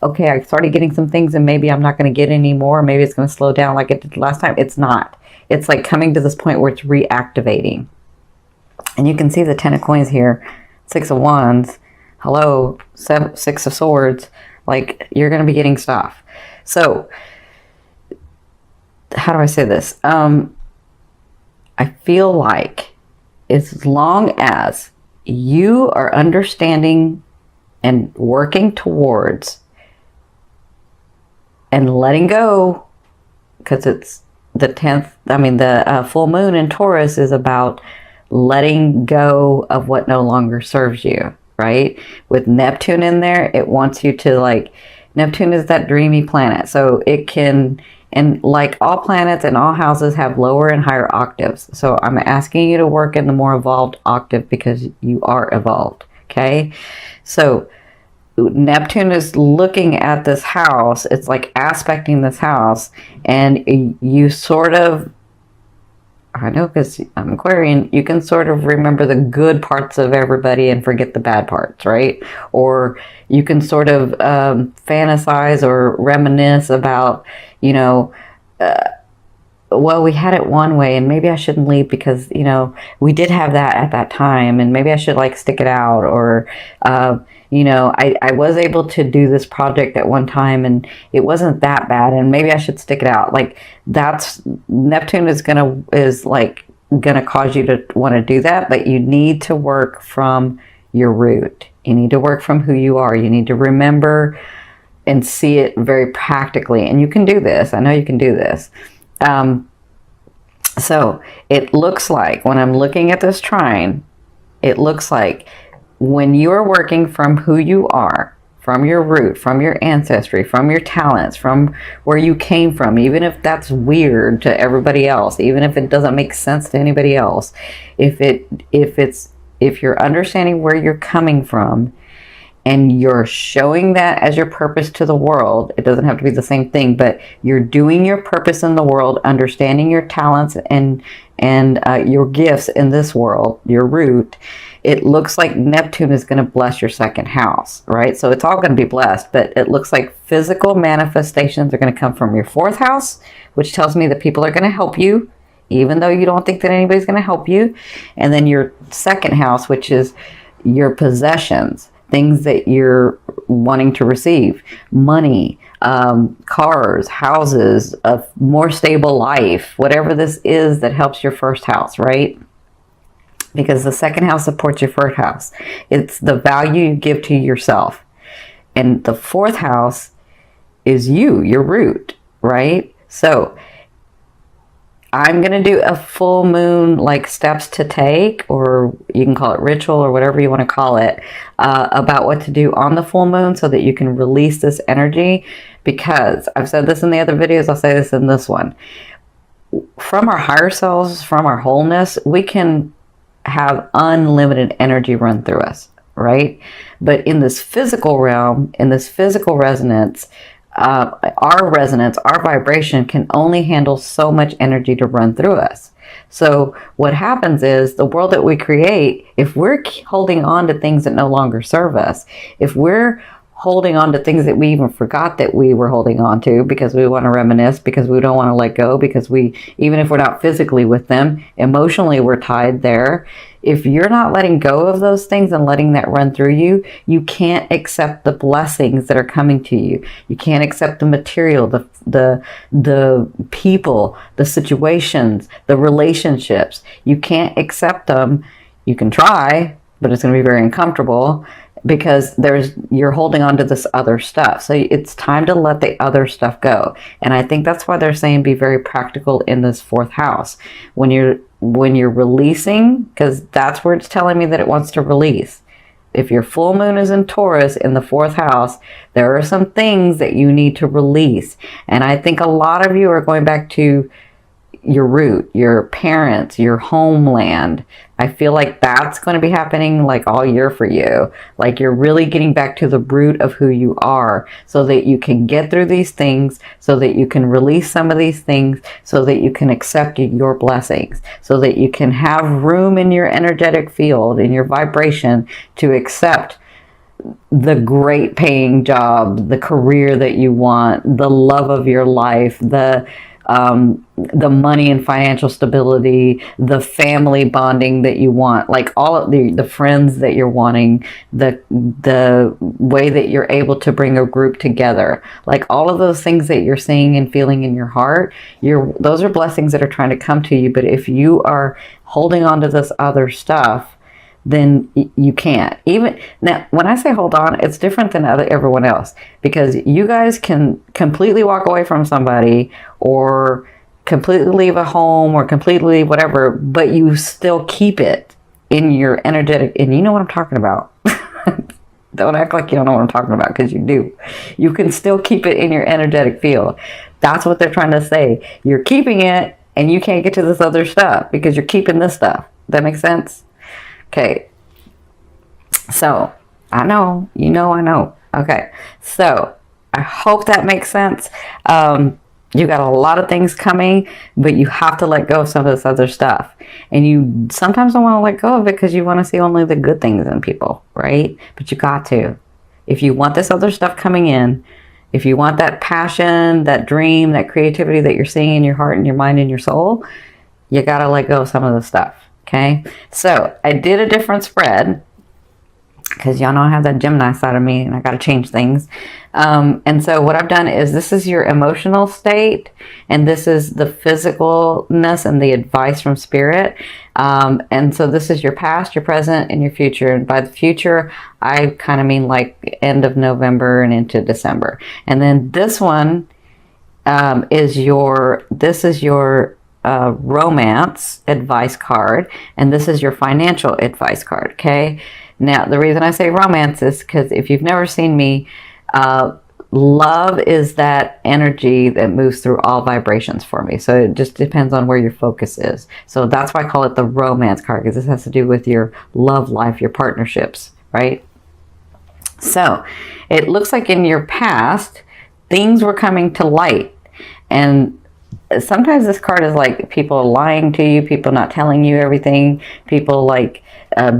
okay, I started getting some things and maybe I'm not going to get any more. Maybe it's going to slow down like it did last time. It's not. It's like coming to this point where it's reactivating. And you can see the 10 of coins here, 6 of wands, hello, 6 of swords. Like, you're going to be getting stuff. So, how do I say this? I feel like as long as you are understanding and working towards and letting go, because it's the 10th, the full moon in Taurus is about letting go of what no longer serves you, right? With Neptune in there, it wants you to, like, Neptune is that dreamy planet. So it can, and like all planets and all houses have lower and higher octaves. So I'm asking you to work in the more evolved octave because you are evolved, okay? So Neptune is looking at this house. It's like aspecting this house, and you sort of, I know because I'm Aquarian, you can sort of remember the good parts of everybody and forget the bad parts, right? Or you can sort of fantasize or reminisce about, you know, well, we had it one way and maybe I shouldn't leave because, you know, we did have that at that time and maybe I should like stick it out, or, you know, I was able to do this project at one time and it wasn't that bad and maybe I should stick it out. Like, that's, Neptune is gonna cause you to want to do that, but you need to work from your root. You need to work from who you are. You need to remember and see it very practically. And you can do this. I know you can do this. So it looks like, when I'm looking at this trine, it looks like when you're working from who you are, from your root, from your ancestry, from your talents, from where you came from, even if that's weird to everybody else, even if it doesn't make sense to anybody else, if you're understanding where you're coming from and you're showing that as your purpose to the world, it doesn't have to be the same thing, but you're doing your purpose in the world, understanding your talents and your gifts in this world, your root, it looks like Neptune is going to bless your second house, right? So it's all going to be blessed, but it looks like physical manifestations are going to come from your fourth house, which tells me that people are going to help you, even though you don't think that anybody's going to help you. And then your second house, which is your possessions, things that you're wanting to receive, money, cars, houses, a more stable life, whatever this is that helps your first house, right? Because the second house supports your first house. It's the value you give to yourself. And the fourth house is you, your root, right? So I'm going to do a full moon, like steps to take, or you can call it ritual or whatever you want to call it, about what to do on the full moon so that you can release this energy. Because I've said this in the other videos, I'll say this in this one. From our higher selves, from our wholeness, we can have unlimited energy run through us, right? But in this physical realm, in this physical resonance, our vibration can only handle so much energy to run through us. So what happens is, the world that we create, if we're holding on to things that no longer serve us, if we're holding on to things that we even forgot that we were holding on to because we want to reminisce, because we don't want to let go, because we, even if we're not physically with them, emotionally we're tied there. If you're not letting go of those things and letting that run through you, you can't accept the blessings that are coming to you. You can't accept the material, the people, the situations, the relationships. You can't accept them. You can try, but it's going to be very uncomfortable, because you're holding on to this other stuff. So it's time to let the other stuff go. And I think that's why they're saying be very practical in this fourth house. When you're releasing, because that's where it's telling me that it wants to release. If your full moon is in Taurus in the fourth house, there are some things that you need to release. And I think a lot of you are going back to your root, your parents, your homeland. I feel like that's going to be happening like all year for you. Like, you're really getting back to the root of who you are, so that you can get through these things, so that you can release some of these things, so that you can accept your blessings, so that you can have room in your energetic field, in your vibration, to accept the great paying job, the career that you want, the love of your life, the money and financial stability, the family bonding that you want, like all of the friends that you're wanting, the way that you're able to bring a group together, like all of those things that you're seeing and feeling in your heart, those are blessings that are trying to come to you. But if you are holding on to this other stuff, then you can't. Even now, when I say hold on, it's different than everyone else, because you guys can completely walk away from somebody or completely leave a home or completely whatever, but you still keep it in your energetic, and you know what I'm talking about. Don't act like you don't know what I'm talking about, because you do. You can still keep it in your energetic field. That's what they're trying to say. You're keeping it and you can't get to this other stuff because you're keeping this stuff. That makes sense? Okay, so I know, I know. Okay, so I hope that makes sense. You got a lot of things coming, but you have to let go of some of this other stuff. And you sometimes don't want to let go of it because you want to see only the good things in people, right? But you got to. If you want this other stuff coming in, if you want that passion, that dream, that creativity that you're seeing in your heart and your mind and your soul, you got to let go of some of the stuff. Okay, so I did a different spread because y'all know I have that Gemini side of me and I got to change things. And so what I've done is, this is your emotional state and this is the physicalness and the advice from spirit. And so this is your past, your present, and your future. And by the future, I kind of mean like end of November and into December. And then this one is your romance advice card, and this is your financial advice card. Okay, now the reason I say romance is because if you've never seen me, love is that energy that moves through all vibrations for me. So it just depends on where your focus is. So that's why I call it the romance card, because this has to do with your love life, your partnerships, right? So it looks like in your past things were coming to light, and sometimes this card is like people lying to you, people not telling you everything, people like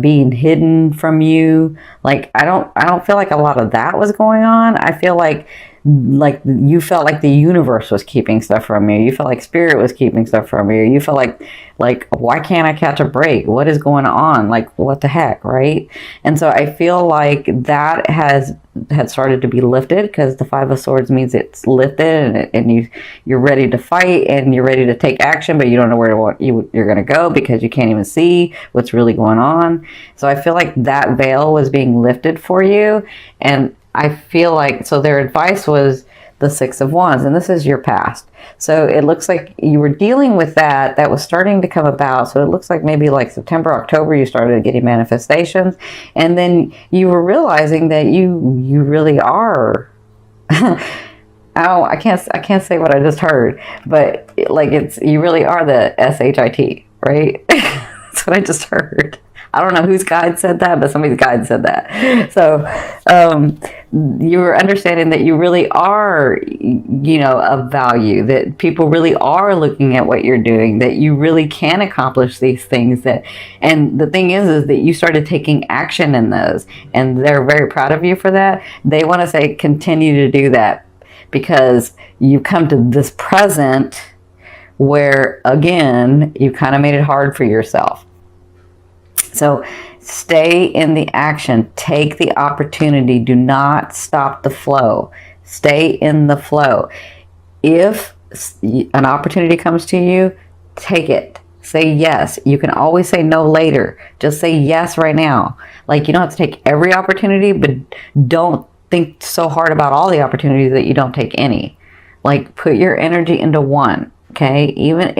being hidden from you. Like I don't feel like a lot of that was going on. I feel like you felt like the universe was keeping stuff from you. You felt like spirit was keeping stuff from you. You felt like why can't I catch a break? What is going on? Like what the heck, right? And so I feel like that had started to be lifted, because the Five of Swords means it's lifted and you're ready to fight and you're ready to take action, but you don't know where you're going to go because you can't even see what's really going on. So I feel like that veil was being lifted for you, and I feel like, so their advice was the Six of Wands, and this is your past. So it looks like you were dealing with that was starting to come about. So it looks like maybe like September, October, you started getting manifestations, and then you were realizing that you really are. I can't say what I just heard, but like you really are the SHIT, right? That's what I just heard. I don't know whose guide said that, but somebody's guide said that. So you were understanding that you really are, of value, that people really are looking at what you're doing, that you really can accomplish these things. And the thing is that you started taking action in those, and they're very proud of you for that. They want to say, continue to do that, because you come to this present where, again, you kind of made it hard for yourself. So stay in the action. Take the opportunity. Do not stop the flow. Stay in the flow. If an opportunity comes to you, take it. Say yes. You can always say no later. Just say yes right now. Like, you don't have to take every opportunity, but don't think so hard about all the opportunities that you don't take any. Like, put your energy into one. Okay? Even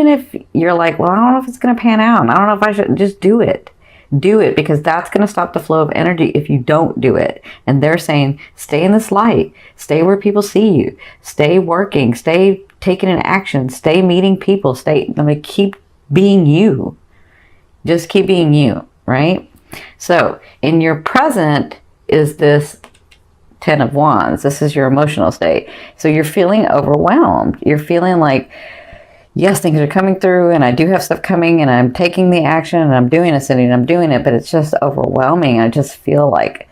if you're like, well, I don't know if it's going to pan out, I don't know if I should, just do it. Do it, because that's going to stop the flow of energy if you don't do it. And they're saying, stay in this light. Stay where people see you. Stay working. Stay taking an action. Stay meeting people. Keep being you. Just keep being you, right? So in your present is this Ten of Wands. This is your emotional state. So you're feeling overwhelmed. You're feeling like yes, things are coming through and I do have stuff coming and I'm taking the action and I'm doing it, Cindy, and I'm doing it, but it's just overwhelming. I just feel like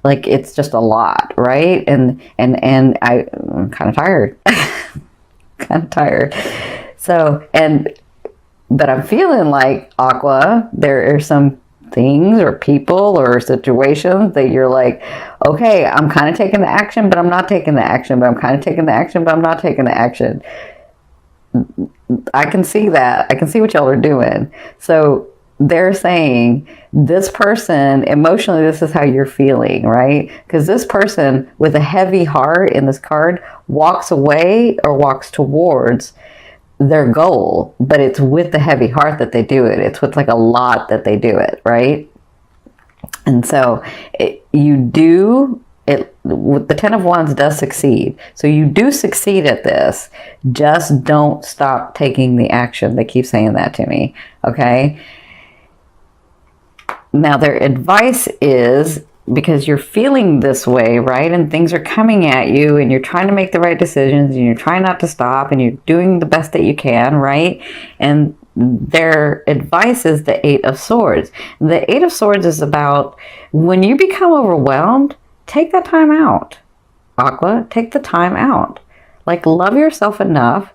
it's just a lot, right? And I'm kind of tired. Kind of tired. So, but I'm feeling like, Aqua, there are some things or people or situations that you're like, okay, I'm kind of taking the action, but I'm not taking the action, but I'm kind of taking the action, but I'm not taking the action. I can see that. I can see what y'all are doing. So they're saying this person, emotionally, this is how you're feeling, right? Because this person with a heavy heart in this card walks away or walks towards their goal, but it's with the heavy heart that they do it. It's with like a lot that they do it, right? And so with the 10 of Wands does succeed. So you do succeed at this. Just don't stop taking the action. They keep saying that to me. Okay. Now their advice is, because you're feeling this way, right? And things are coming at you and you're trying to make the right decisions and you're trying not to stop and you're doing the best that you can, right? And their advice is the 8 of Swords. The 8 of Swords is about when you become overwhelmed, take that time out. Aqua, take the time out. Like, love yourself enough.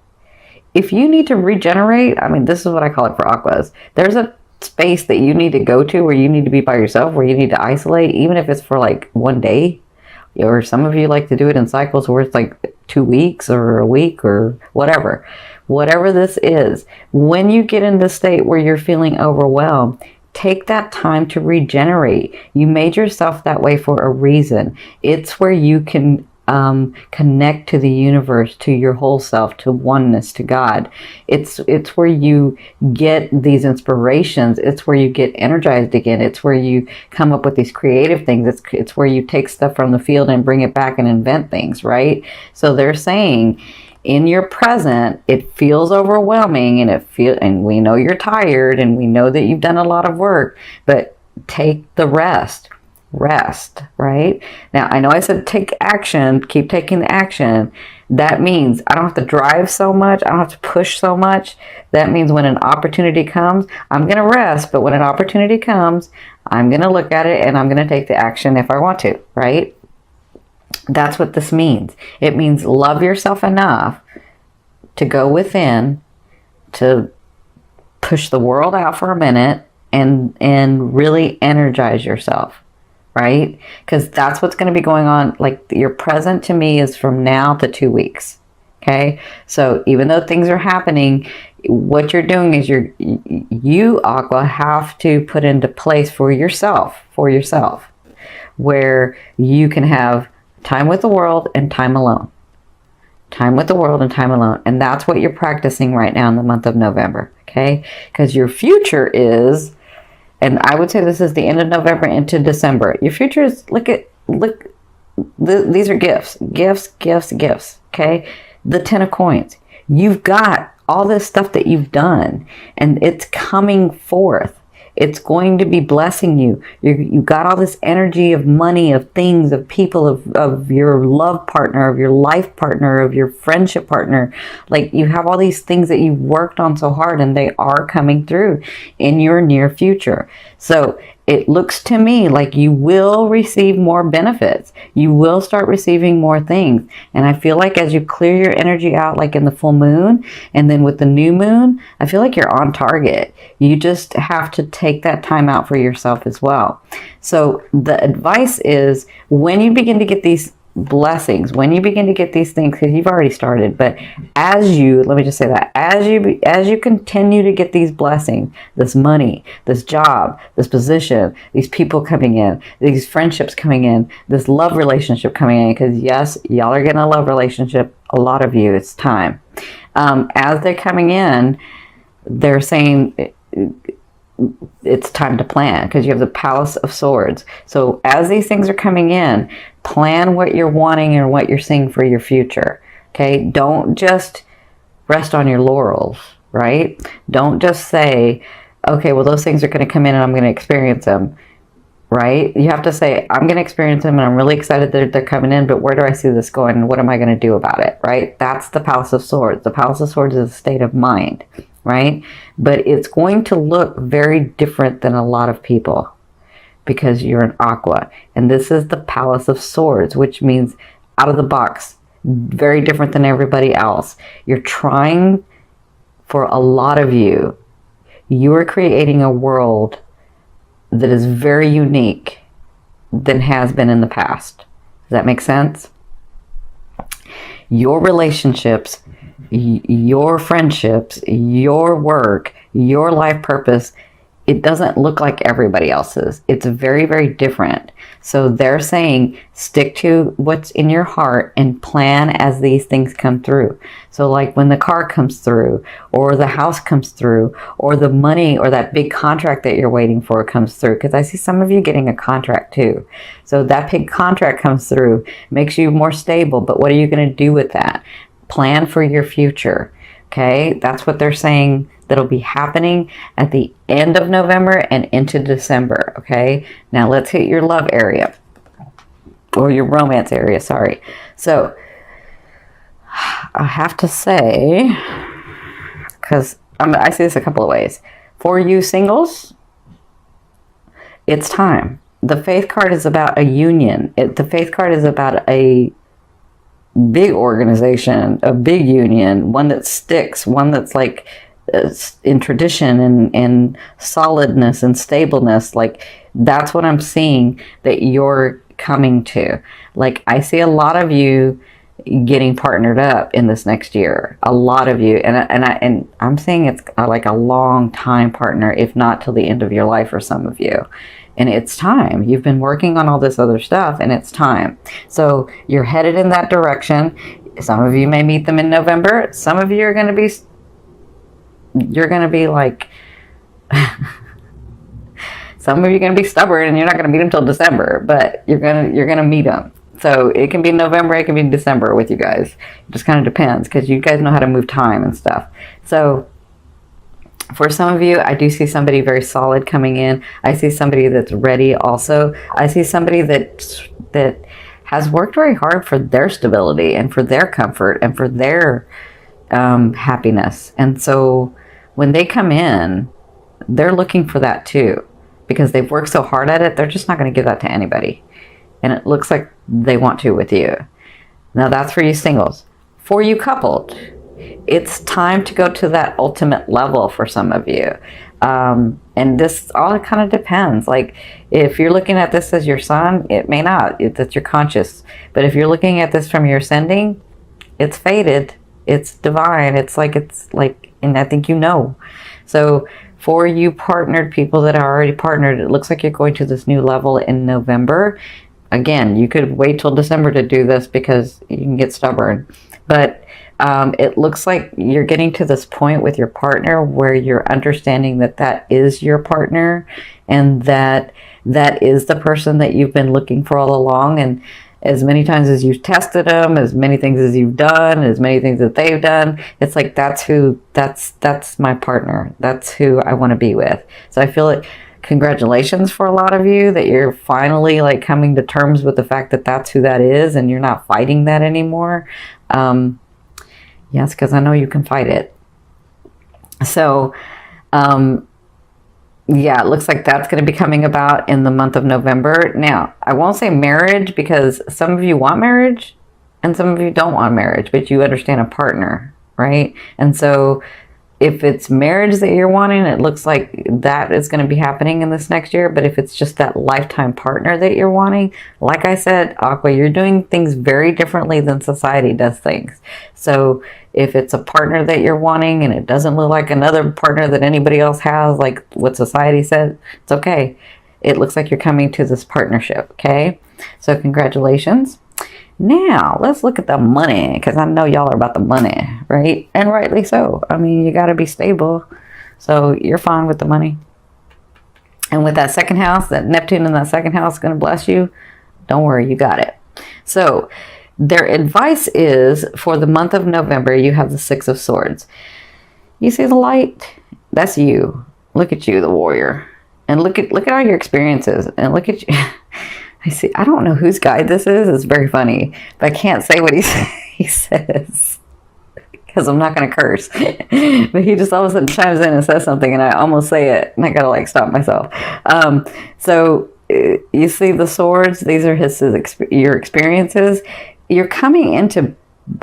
If you need to regenerate, I mean, this is what I call it for Aquas. There's a space that you need to go to where you need to be by yourself, where you need to isolate, even if it's for like one day. Or some of you like to do it in cycles where it's like 2 weeks or a week or whatever. Whatever this is, when you get in the state where you're feeling overwhelmed, take that time to regenerate. You made yourself that way for a reason. It's where you can connect to the universe, to your whole self, to oneness, to God. It's where you get these inspirations. It's where you get energized again. It's where you come up with these creative things. It's where you take stuff from the field and bring it back and invent things, right? So they're saying, in your present, it feels overwhelming and we know you're tired and we know that you've done a lot of work, but take the rest, right? Now, I know I said take action, keep taking the action. That means I don't have to drive so much. I don't have to push so much. That means when an opportunity comes, I'm going to rest, but when an opportunity comes, I'm going to look at it and I'm going to take the action if I want to, right? That's what this means. It means love yourself enough to go within, to push the world out for a minute and really energize yourself, right? Because that's what's going to be going on. Like, your present to me is from now to 2 weeks. Okay. So even though things are happening, what you're doing is you, Aqua, have to put into place for yourself, where you can have time with the world and time alone. Time with the world and time alone. And that's what you're practicing right now in the month of November. Okay? Because your future is, and I would say this is the end of November into December. Your future is, these are gifts. Okay? The 10 of Coins. You've got all this stuff that you've done and it's coming forth. It's going to be blessing you. You've got all this energy of money, of things, of people, of your love partner, of your life partner, of your friendship partner. Like, you have all these things that you've worked on so hard and they are coming through in your near future. So it looks to me like you will receive more benefits. You will start receiving more things. And I feel like as you clear your energy out, like in the full moon and then with the new moon, I feel like you're on target. You just have to take that time out for yourself as well. So the advice is, when you begin to get these blessings, when you begin to get these things, because you've already started, but let me just say that, as you continue to get these blessings, this money, this job, this position, these people coming in, these friendships coming in, this love relationship coming in, because yes, y'all are getting a love relationship, a lot of you, it's time. As they're coming in, they're saying it's time to plan, because you have the Palace of Swords. So as these things are coming in, plan what you're wanting and what you're seeing for your future. Okay? Don't just rest on your laurels, right? Don't just say, okay, well, those things are going to come in and I'm going to experience them. right? You have to say, I'm going to experience them and I'm really excited that they're coming in, but where do I see this going and what am I going to do about it, right? That's the Palace of Swords. The Palace of Swords is a state of mind, right? But it's going to look very different than a lot of people because you're an Aqua. And this is the Palace of Swords, which means out of the box, very different than everybody else. You're trying, for a lot of you, you are creating a world that is very unique than has been in the past. Does that make sense? Your relationships, your friendships, your work, your life purpose, it doesn't look like everybody else's. It's very, very different. So they're saying stick to what's in your heart and plan as these things come through. So like when the car comes through, or the house comes through, or the money or that big contract that you're waiting for comes through, because I see some of you getting a contract too. So that big contract comes through, makes you more stable, but what are you going to do with that? Plan for your future. Okay, that's what they're saying that'll be happening at the end of November and into December. Okay, now let's hit your love area, or your romance area, sorry. So I have to say, because I see this a couple of ways. For you singles, it's time. The Faith card is about a union. The Faith card is about a big organization, a big union, one that sticks, one that's like in tradition and solidness and stableness. Like that's what I'm seeing that you're coming to. Like I see a lot of you getting partnered up in this next year, a lot of you, and I'm saying it's like a long time partner, if not till the end of your life for some of you. And it's time. You've been working on all this other stuff and it's time. So you're headed in that direction. Some of you may meet them in November. Some of you are going to be, you're going to be like, some of you are going to be stubborn and you're not going to meet them till December, but you're going to meet them. So it can be November, it can be December with you guys. It just kind of depends because you guys know how to move time and stuff. So for some of you, I do see somebody very solid coming in. I see somebody that's ready also. I see somebody that has worked very hard for their stability and for their comfort and for their happiness. And so when they come in, they're looking for that too. Because they've worked so hard at it, they're just not going to give that to anybody. And it looks like they want to with you. Now that's for you singles. For you coupled, it's time to go to that ultimate level for some of you. And this all kind of depends. Like if you're looking at this as your sun, it may not. That's your conscious. But if you're looking at this from your ascending, it's fated. It's divine. It's like, and I think you know. So for you partnered people that are already partnered, it looks like you're going to this new level in November. Again, you could wait till December to do this because you can get stubborn. But it looks like you're getting to this point with your partner where you're understanding that that is your partner and that that is the person that you've been looking for all along. And as many times as you've tested them, as many things as you've done, as many things that they've done, it's like that's my partner. That's who I want to be with. So I feel like congratulations for a lot of you that you're finally like coming to terms with the fact that that's who that is and you're not fighting that anymore. Yes, because I know you can fight it. So, yeah, it looks like that's going to be coming about in the month of November. Now, I won't say marriage because some of you want marriage and some of you don't want marriage, but you understand a partner, right? And so if it's marriage that you're wanting, it looks like that is going to be happening in this next year. But if it's just that lifetime partner that you're wanting, like I said, Aqua, you're doing things very differently than society does things. So if it's a partner that you're wanting and it doesn't look like another partner that anybody else has, like what society says, it's okay. It looks like you're coming to this partnership, okay? So congratulations. Now, let's look at the money, because I know y'all are about the money, right? And rightly so. I mean, you got to be stable. So you're fine with the money. And with that second house, that Neptune in that second house is going to bless you. Don't worry, you got it. So their advice is for the month of November, you have the Six of Swords. You see the light? That's you. Look at you, the warrior. And look at all your experiences, and look at you. I see. I don't know whose guide this is. It's very funny, but I can't say what he says because I'm not going to curse. But he just all of a sudden chimes in and says something, and I almost say it, and I got to like stop myself. So you see the swords. These are your experiences. You're coming into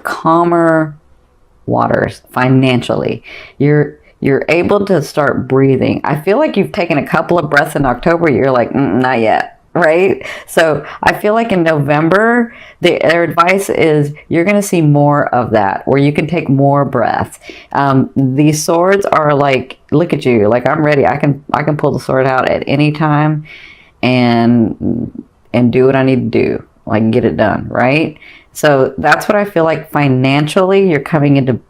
calmer waters financially. You're able to start breathing. I feel like you've taken a couple of breaths in October. You're like, not yet, right? So I feel like in November, their advice is you're going to see more of that, where you can take more breaths. These swords are like, look at you, like I'm ready. I can pull the sword out at any time and do what I need to do, like get it done, right? So that's what I feel like financially. You're coming into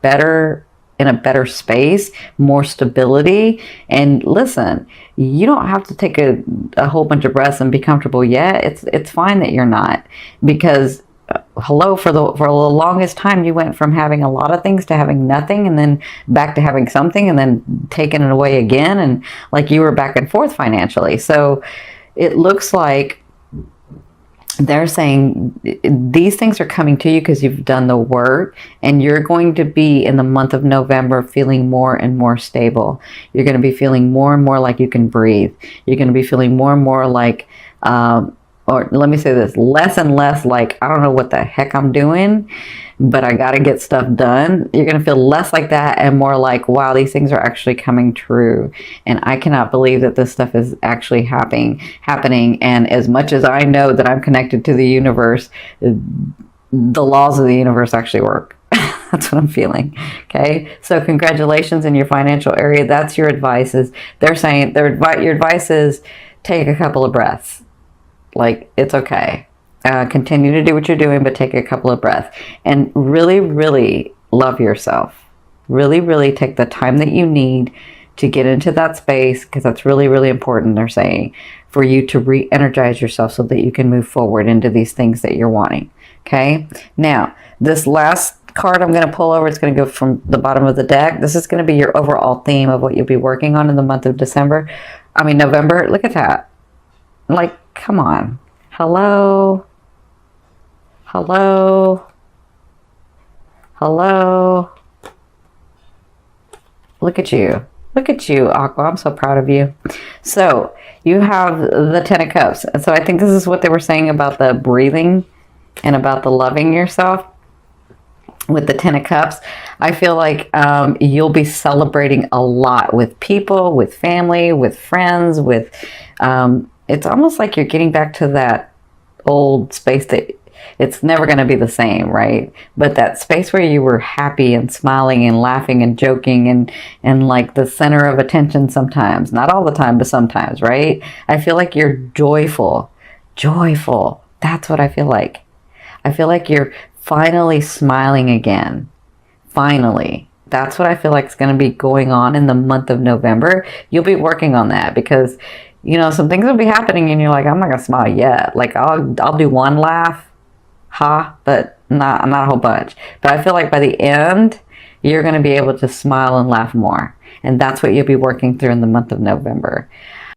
in a better space, more stability. And listen, you don't have to take a whole bunch of breaths and be comfortable yet. It's fine that you're not, because hello, for the longest time you went from having a lot of things to having nothing, and then back to having something, and then taking it away again, and like you were back and forth financially. So it looks like they're saying these things are coming to you because you've done the work, and you're going to be in the month of November feeling more and more stable. You're going to be feeling more and more like you can breathe. You're going to be feeling more and more like, or let me say this, less and less like, I don't know what the heck I'm doing, but I got to get stuff done. You're going to feel less like that and more like, wow, these things are actually coming true. And I cannot believe that this stuff is actually happening. And as much as I know that I'm connected to the universe, the laws of the universe actually work. That's what I'm feeling. Okay. So congratulations in your financial area. That's your advice. They're saying your advice is take a couple of breaths. Like, it's okay. Continue to do what you're doing, but take a couple of breaths and really, really love yourself. Really, really take the time that you need to get into that space, because that's really, really important, they're saying, for you to re-energize yourself so that you can move forward into these things that you're wanting. Okay. Now, this last card I'm going to pull over, it's going to go from the bottom of the deck. This is going to be your overall theme of what you'll be working on in the month of November. Look at that. Like, come on. Hello. Look at you, Aqua. I'm so proud of you. So you have the Ten of Cups. And so I think this is what they were saying about the breathing and about the loving yourself. With the Ten of Cups, I feel like you'll be celebrating a lot with people, with family, with friends, with it's almost like you're getting back to that old space that it's never going to be the same, right? But that space where you were happy and smiling and laughing and joking and like the center of attention sometimes, not all the time, but sometimes, right? I feel like you're joyful. That's what I feel like. I feel like you're finally smiling again. Finally. That's what I feel like is going to be going on in the month of November. You'll be working on that because, you know, some things will be happening and you're like, I'm not going to smile yet. Like I'll do one laugh, but not a whole bunch. But I feel like by the end, you're going to be able to smile and laugh more. And that's what you'll be working through in the month of November.